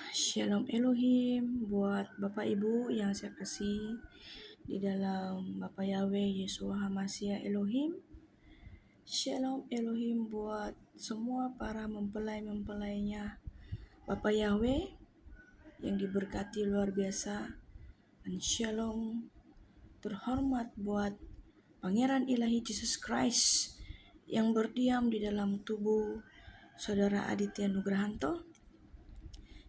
Shalom Elohim buat Bapak Ibu yang saya kasih di dalam Bapak Yahweh Yeshua HaMashiach Elohim. Shalom Elohim buat semua para mempelai-mempelainya Bapak Yahweh yang diberkati luar biasa. Dan shalom terhormat buat Pangeran Ilahi Jesus Christ yang berdiam di dalam tubuh Saudara Aditya Nugrahanto.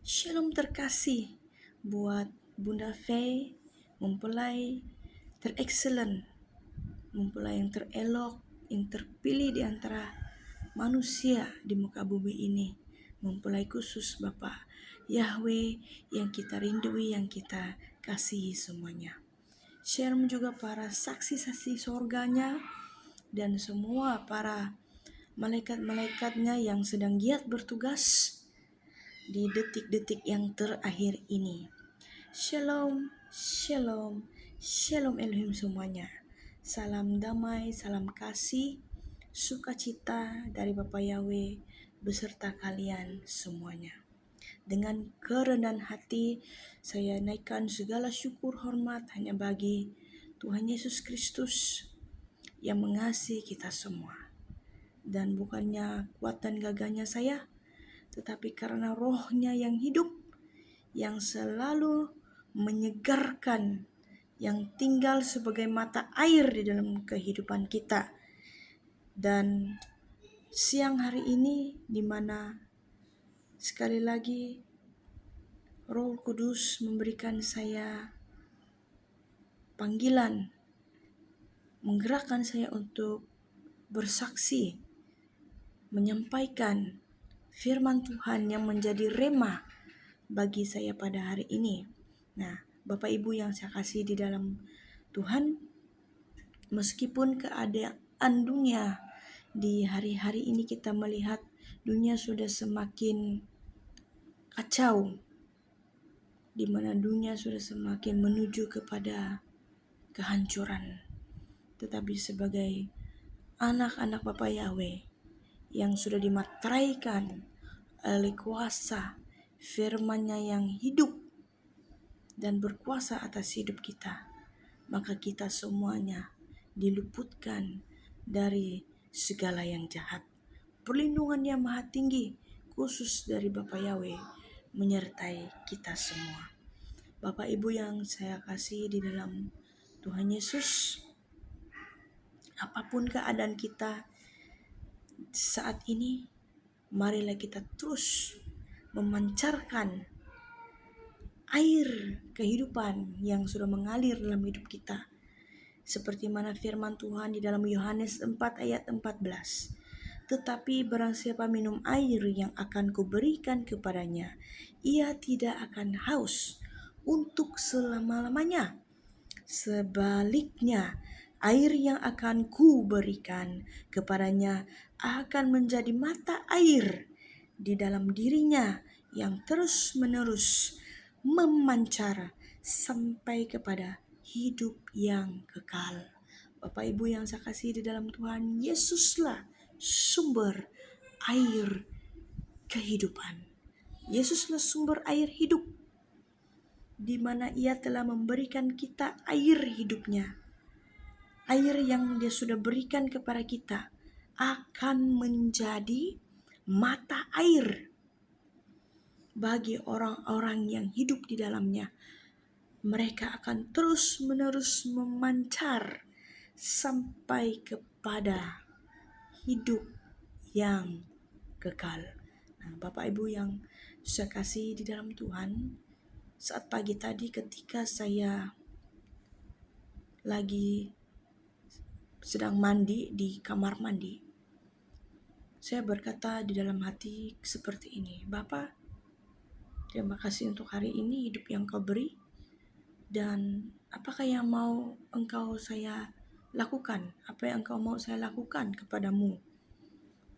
Shalom terkasih buat Bunda Faye, mempelai terexcellent, mempelai yang terelok, yang terpilih di antara manusia di muka bumi ini, mempelai khusus Bapak Yahweh yang kita rindui, yang kita kasihi semuanya. Shalom juga para saksi-saksi sorganya dan semua para malaikat-malaikatnya yang sedang giat bertugas di detik-detik yang terakhir ini. Shalom, shalom, shalom Elohim semuanya. Salam damai, salam kasih, sukacita dari Bapa Yahweh beserta kalian semuanya. Dengan kerendahan hati, saya naikkan segala syukur hormat hanya bagi Tuhan Yesus Kristus yang mengasihi kita semua. Dan bukannya kuat dan gagahnya saya, tetapi karena rohnya yang hidup, yang selalu menyegarkan, yang tinggal sebagai mata air di dalam kehidupan kita. Dan siang hari ini, di mana sekali lagi Roh Kudus memberikan saya panggilan, menggerakkan saya untuk bersaksi, menyampaikan firman Tuhan yang menjadi rema bagi saya pada hari ini. Nah, Bapak Ibu yang saya kasih di dalam Tuhan, meskipun keadaan dunia di hari-hari ini kita melihat dunia sudah semakin kacau, di mana dunia sudah semakin menuju kepada kehancuran. Tetapi sebagai anak-anak Bapak Yahweh yang sudah dimateraikan oleh kuasa firman-Nya yang hidup dan berkuasa atas hidup kita, maka kita semuanya diluputkan dari segala yang jahat. Perlindungan yang maha tinggi khusus dari Bapa Yahweh menyertai kita semua. Bapak Ibu yang saya kasih di dalam Tuhan Yesus, apapun keadaan kita saat ini, marilah kita terus memancarkan air kehidupan yang sudah mengalir dalam hidup kita. Seperti mana firman Tuhan di dalam Yohanes 4 ayat 14. Tetapi barang siapa minum air yang akan kuberikan kepadanya, ia tidak akan haus untuk selama-lamanya. Sebaliknya, air yang akan kuberikan kepadanya akan menjadi mata air di dalam dirinya yang terus-menerus memancar sampai kepada hidup yang kekal. Bapak Ibu yang saya kasih di dalam Tuhan, Yesuslah sumber air kehidupan. Yesuslah sumber air hidup, di mana Ia telah memberikan kita air hidupnya. Air yang Dia sudah berikan kepada kita akan menjadi mata air bagi orang-orang yang hidup di dalamnya. Mereka akan terus-menerus memancar sampai kepada hidup yang kekal. Nah, Bapak Ibu yang saya kasih di dalam Tuhan, saat pagi tadi ketika saya lagi sedang mandi di kamar mandi, saya berkata di dalam hati seperti ini, Bapak, terima kasih untuk hari ini, hidup yang Kau beri, dan apakah yang mau Engkau saya lakukan, apa yang Engkau mau saya lakukan kepadamu,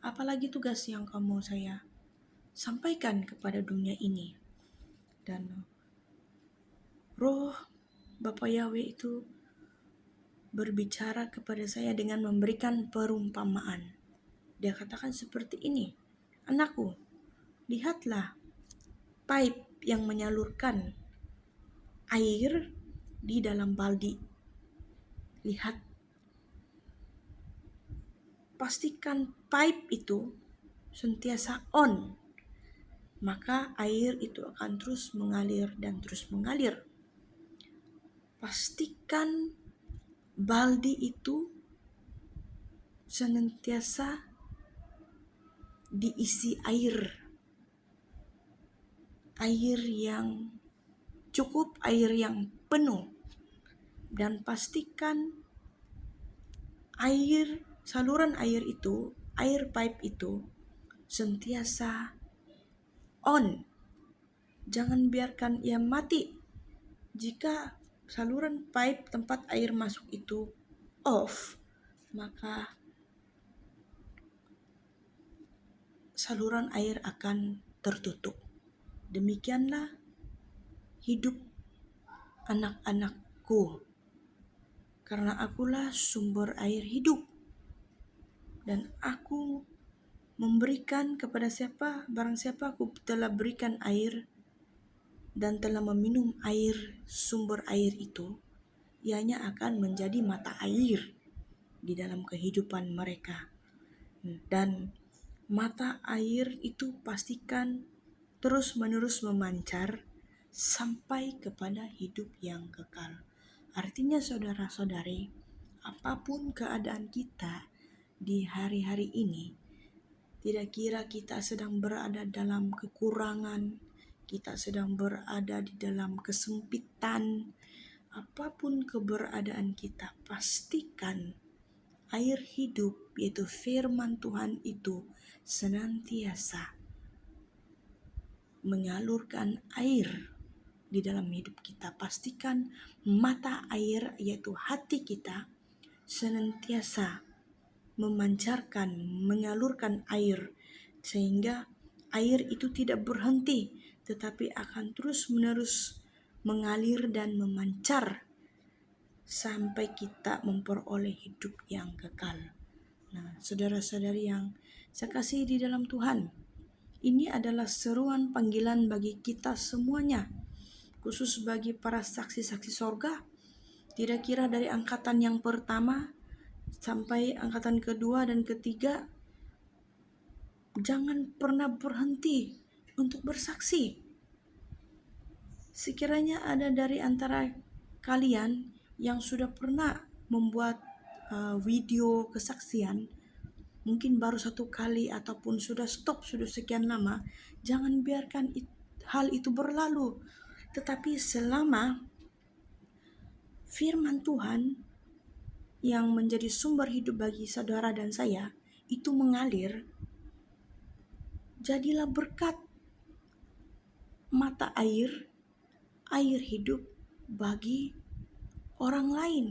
apalagi tugas yang Kau mau saya sampaikan kepada dunia ini. Dan Roh Bapa Yahweh itu berbicara kepada saya dengan memberikan perumpamaan. Dia katakan seperti ini, anakku, lihatlah pipe yang menyalurkan air di dalam baldi. Lihat, pastikan pipe itu sentiasa on, maka air itu akan terus mengalir dan terus mengalir. Pastikan baldi itu senantiasa diisi air yang cukup, air yang penuh, dan pastikan saluran air itu, air pipe itu sentiasa on. Jangan biarkan ia mati. Jika saluran pipe tempat air masuk itu off, maka saluran air akan tertutup. Demikianlah hidup anak-anakku, karena akulah sumber air hidup, dan aku memberikan kepada barang siapa aku telah berikan air dan telah meminum sumber air itu, ianya akan menjadi mata air di dalam kehidupan mereka. Dan mata air itu pastikan terus-menerus memancar sampai kepada hidup yang kekal. Artinya saudara-saudari, apapun keadaan kita di hari-hari ini, tidak kira kita sedang berada dalam kekurangan, kita sedang berada di dalam kesempitan, apapun keberadaan kita, pastikan air hidup, yaitu firman Tuhan itu senantiasa menyalurkan air di dalam hidup kita. Pastikan mata air, yaitu hati kita, senantiasa menyalurkan air, sehingga air itu tidak berhenti, tetapi akan terus-menerus mengalir dan memancar sampai kita memperoleh hidup yang kekal. Nah, saudara-saudari yang saya kasih di dalam Tuhan, ini adalah seruan panggilan bagi kita semuanya, khusus bagi para saksi-saksi sorga. Tidak kira dari angkatan yang pertama sampai angkatan kedua dan ketiga, jangan pernah berhenti untuk bersaksi. Sekiranya ada dari antara kalian yang sudah pernah membuat video kesaksian, mungkin baru 1 kali ataupun sudah stop sudah sekian lama, jangan biarkan hal itu berlalu. Tetapi selama firman Tuhan yang menjadi sumber hidup bagi saudara dan saya itu mengalir, jadilah berkat, mata air hidup bagi orang lain.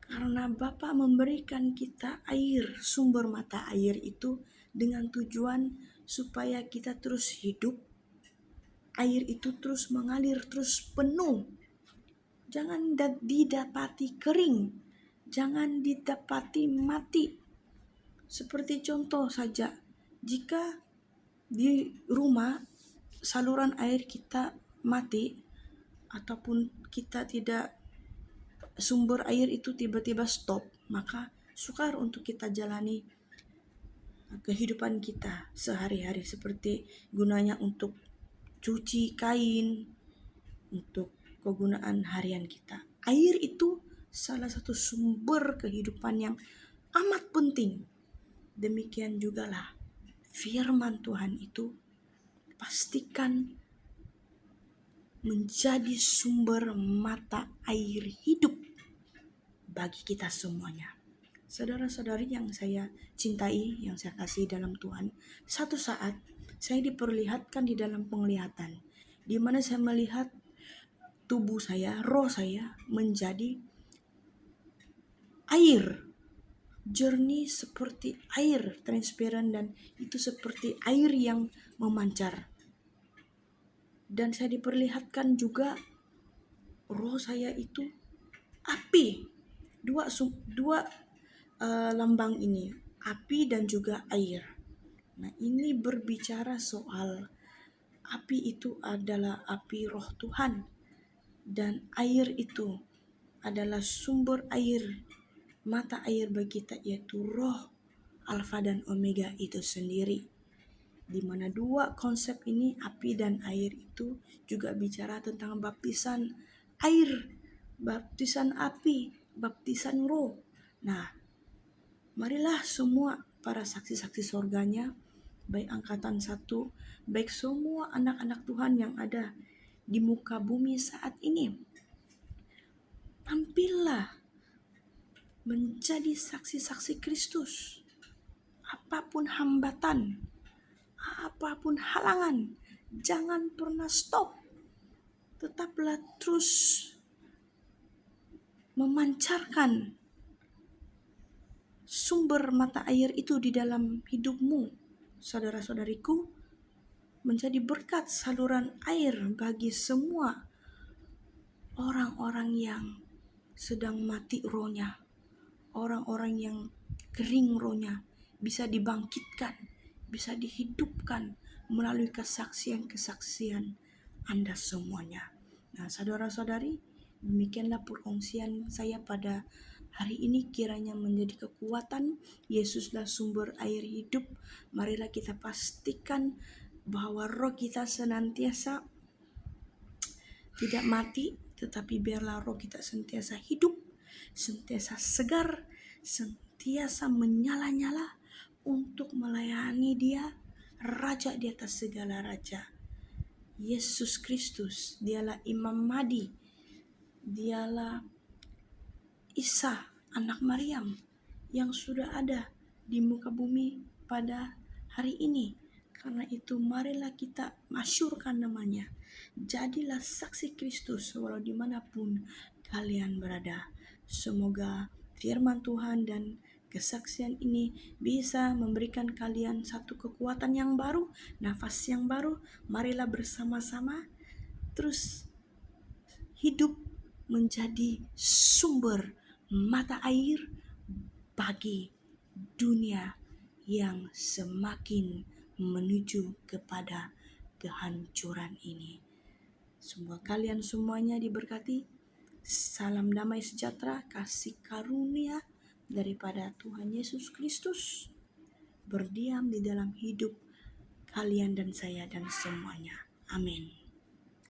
Karena Bapa memberikan kita air, sumber mata air itu dengan tujuan supaya kita terus hidup, air itu terus mengalir, terus penuh. Jangan didapati kering, jangan didapati mati. Seperti contoh saja, jika di rumah saluran air kita mati, ataupun kita tidak, sumber air itu tiba-tiba stop, maka sukar untuk kita jalani kehidupan kita sehari-hari, seperti gunanya untuk cuci kain, untuk kegunaan harian kita. Air itu salah satu sumber kehidupan yang amat penting. Demikian jugalah firman Tuhan itu pastikan menjadi sumber mata air hidup bagi kita semuanya. Saudara-saudari yang saya cintai, yang saya kasih dalam Tuhan, satu saat saya diperlihatkan di dalam penglihatan, di mana saya melihat tubuh saya, roh saya menjadi air, jernih seperti air, transparan, dan itu seperti air yang memancar. Dan saya diperlihatkan juga roh saya itu api, dua lambang ini, api dan juga air. Nah, ini berbicara soal api itu adalah api roh Tuhan, dan air itu adalah sumber air, mata air bagi kita, yaitu roh Alfa dan Omega itu sendiri. Di mana dua konsep ini, api dan air, itu juga bicara tentang baptisan air, baptisan api, baptisan roh. Nah, marilah semua para saksi-saksi sorganya, baik angkatan 1, baik semua anak-anak Tuhan yang ada di muka bumi saat ini, tampillah menjadi saksi-saksi Kristus. Apapun hambatan, apapun halangan, jangan pernah stop. Tetaplah terus memancarkan sumber mata air itu di dalam hidupmu, saudara-saudariku, menjadi berkat saluran air bagi semua orang-orang yang sedang mati rohnya, orang-orang yang kering rohnya, bisa dibangkitkan, bisa dihidupkan melalui kesaksian-kesaksian Anda semuanya. Nah, saudara-saudari, demikianlah perkongsian saya pada hari ini, kiranya menjadi kekuatan. Yesuslah sumber air hidup. Marilah kita pastikan bahwa roh kita senantiasa tidak mati, tetapi biarlah roh kita senantiasa hidup, senantiasa segar, senantiasa menyala-nyala untuk melayani Dia, Raja di atas segala raja, Yesus Kristus. Dialah Imam Mahdi, dialah Isa anak Maryam yang sudah ada di muka bumi pada hari ini. Karena itu marilah kita masyurkan namanya. Jadilah saksi Kristus walau dimanapun kalian berada. Semoga firman Tuhan dan kesaksian ini bisa memberikan kalian satu kekuatan yang baru, nafas yang baru. Marilah bersama-sama terus hidup menjadi sumber mata air bagi dunia yang semakin menuju kepada kehancuran ini. Semoga kalian semuanya diberkati. Salam damai sejahtera, kasih karunia daripada Tuhan Yesus Kristus berdiam di dalam hidup kalian dan saya dan semuanya. Amin.